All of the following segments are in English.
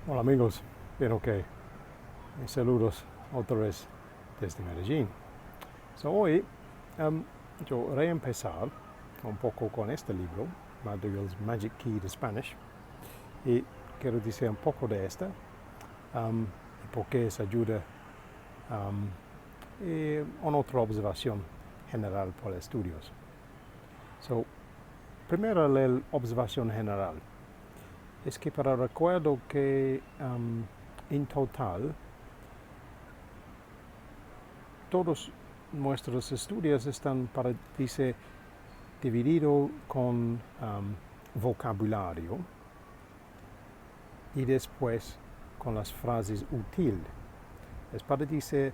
Hola amigos, bien ok. Saludos otra vez desde Medellín. Hoy yo reempezar un poco con este libro, MADRIGAL'S Magic Key de Spanish, y quiero decir un poco de esta, y por qué es ayuda, y una otra observación general por estudios. Primero la observación general. Es que para recuerdo que en total todos nuestros estudios están divididos con vocabulario y después con las frases útiles. Es para decir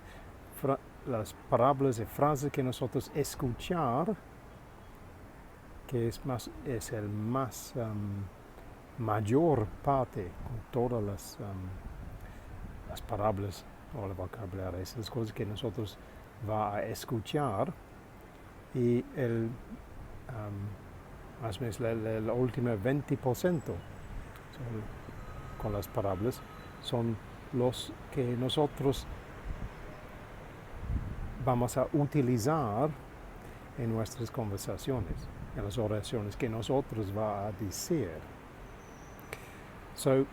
las palabras y frases que nosotros escuchar, que es el más mayor parte con todas las palabras o el vocabulario, esas cosas que nosotros va a escuchar, y más o menos el último 20% con las palabras son los que nosotros vamos a utilizar en nuestras conversaciones, en las oraciones que nosotros va a decir. So,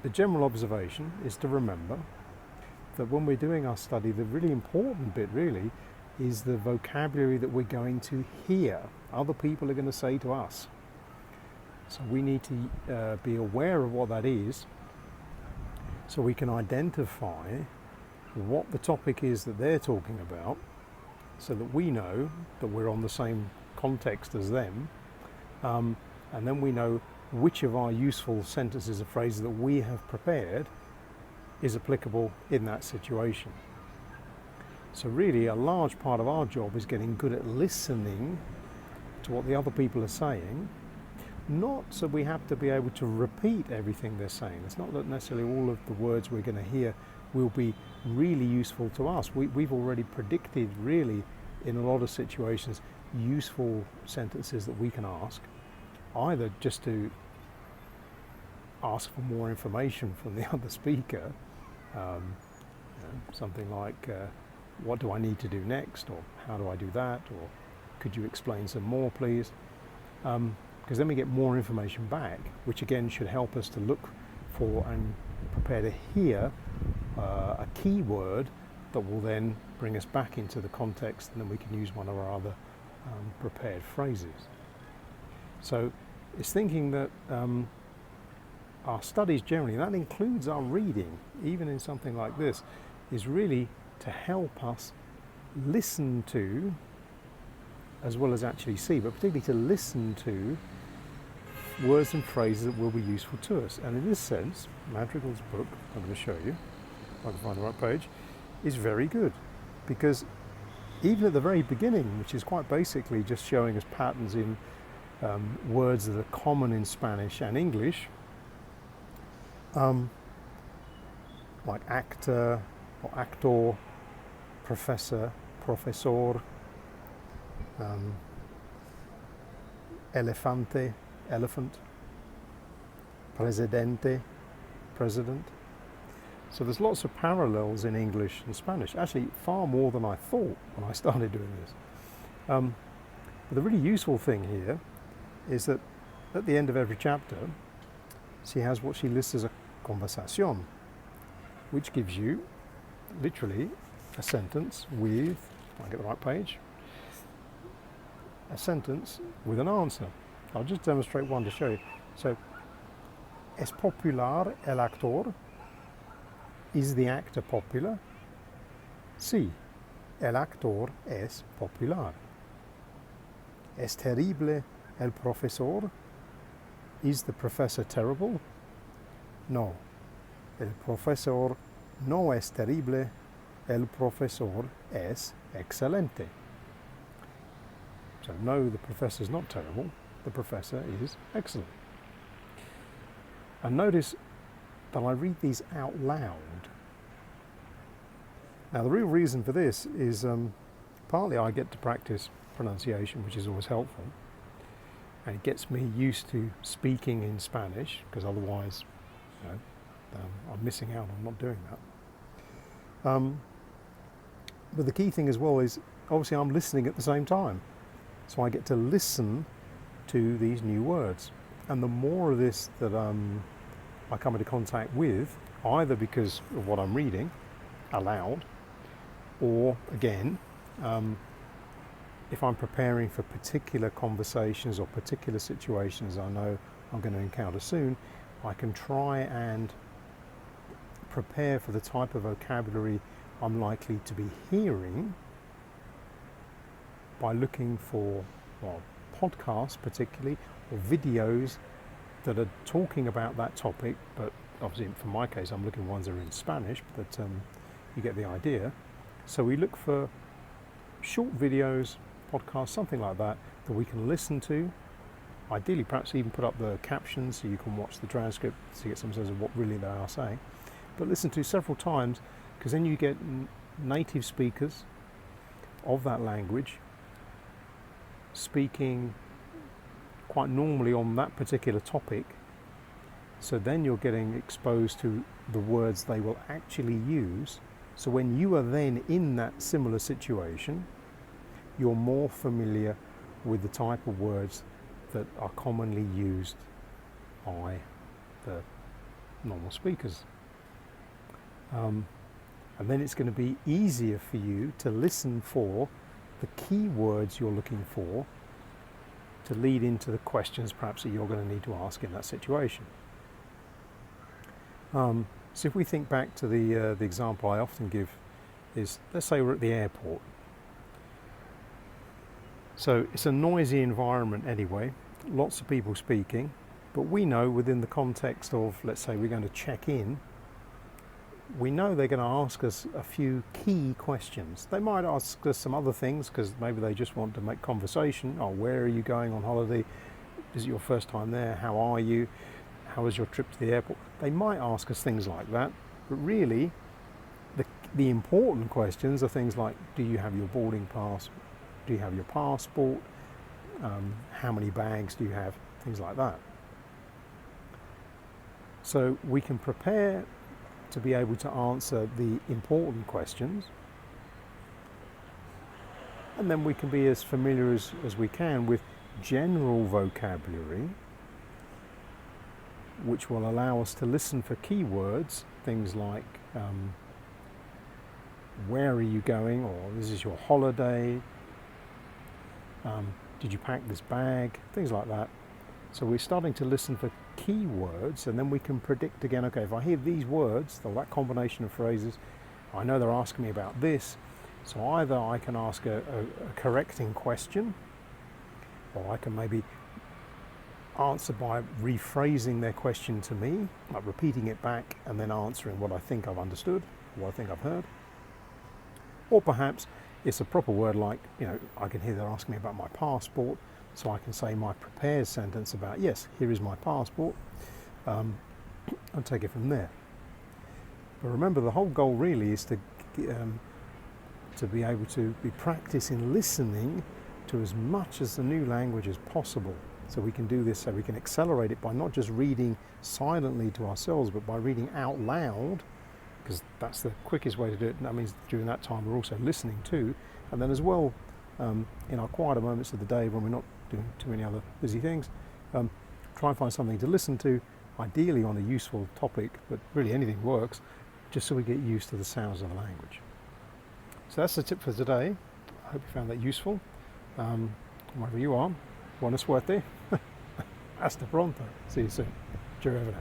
the general observation is to remember that when we're doing our study, the really important bit really is the vocabulary that we're going to hear. Other people are going to say to us. So we need to be aware of what that is, so we can identify what the topic is that they're talking about, so that we know that we're on the same context as them, and then we know which of our useful sentences or phrases that we have prepared is applicable in that situation. So really a large part of our job is getting good at listening to what the other people are saying, not so we have to be able to repeat everything they're saying. It's not that necessarily all of the words we're going to hear will be really useful to us. We've already predicted really in a lot of situations useful sentences that we can ask, either just to ask for more information from the other speaker, something like what do I need to do next, or how do I do that, or could you explain some more please, because then we get more information back, which again should help us to look for and prepare to hear a key word that will then bring us back into the context, and then we can use one of our other prepared phrases. So it's thinking that our studies generally, and that includes our reading, even in something like this, is really to help us listen to, as well as actually see, but particularly to listen to words and phrases that will be useful to us. And in this sense, Madrigal's book, I'm going to show you, if I can find the right page, is very good, because even at the very beginning, which is quite basically just showing us patterns in words that are common in Spanish and English, like actor or actor, professor, profesor, elefante, elephant, presidente, president. So there's lots of parallels in English and Spanish, actually far more than I thought when I started doing this. But the really useful thing here is that at the end of every chapter, she has what she lists as a conversación, which gives you literally a sentence with, if I get the right page, a sentence with an answer. I'll just demonstrate one to show you. So, es popular el actor? Is the actor popular? Sí, el actor es popular. Es terrible el profesor? Is the professor terrible? No, el profesor no es terrible, el profesor es excelente. So no, the professor is not terrible, the professor is excellent. And notice that I read these out loud. Now the real reason for this is partly I get to practice pronunciation, which is always helpful, and it gets me used to speaking in Spanish, because otherwise you know, I'm missing out on not doing that. But the key thing as well is obviously I'm listening at the same time, so I get to listen to these new words. And the more of this that I come into contact with, either because of what I'm reading aloud, or again, if I'm preparing for particular conversations or particular situations I know I'm going to encounter soon, I can try and prepare for the type of vocabulary I'm likely to be hearing by looking for, well, podcasts particularly, or videos that are talking about that topic, but obviously for my case I'm looking at ones that are in Spanish, but you get the idea. So we look for short videos, podcasts, something like that, that we can listen to, ideally perhaps even put up the captions so you can watch the transcript to get some sense of what really they are saying, but listen to several times, because then you get native speakers of that language speaking quite normally on that particular topic. So then you're getting exposed to the words they will actually use. So when you are then in that similar situation, you're more familiar with the type of words that are commonly used by the normal speakers. And then it's going to be easier for you to listen for the key words you're looking for to lead into the questions perhaps that you're going to need to ask in that situation. So if we think back to the example I often give is, let's say we're at the airport. So it's a noisy environment anyway, lots of people speaking, but we know within the context of, let's say we're going to check in, we know they're going to ask us a few key questions. They might ask us some other things because maybe they just want to make conversation. Oh, where are you going on holiday? Is it your first time there? How are you? How was your trip to the airport? They might ask us things like that, but really the important questions are things like, do you have your boarding pass? Do you have your passport? How many bags do you have? Things like that. So we can prepare to be able to answer the important questions, and then we can be as familiar as we can with general vocabulary, which will allow us to listen for keywords, things like where are you going, or this is your holiday, did you pack this bag, things like that. So we're starting to listen for keywords, and then we can predict again, okay, if I hear these words, or that combination of phrases, I know they're asking me about this, so either I can ask a correcting question, or I can maybe answer by rephrasing their question to me, like repeating it back and then answering what I think I've understood, what I think I've heard. Or perhaps it's a proper word like, you know, I can hear they're asking me about my passport, so I can say my prepared sentence about, yes, here is my passport, and take it from there. But remember, the whole goal really is to be able to be practicing listening to as much as the new language as possible. So we can do this, so we can accelerate it by not just reading silently to ourselves, but by reading out loud, because that's the quickest way to do it. And that means during that time we're also listening too. And then as well, in our quieter moments of the day when we're not doing too many other busy things, try and find something to listen to, ideally on a useful topic, but really anything works, just so we get used to the sounds of the language. So that's the tip for today. I hope you found that useful. Wherever you are, buona suerte. Hasta pronto. See you soon. Cheerio for now.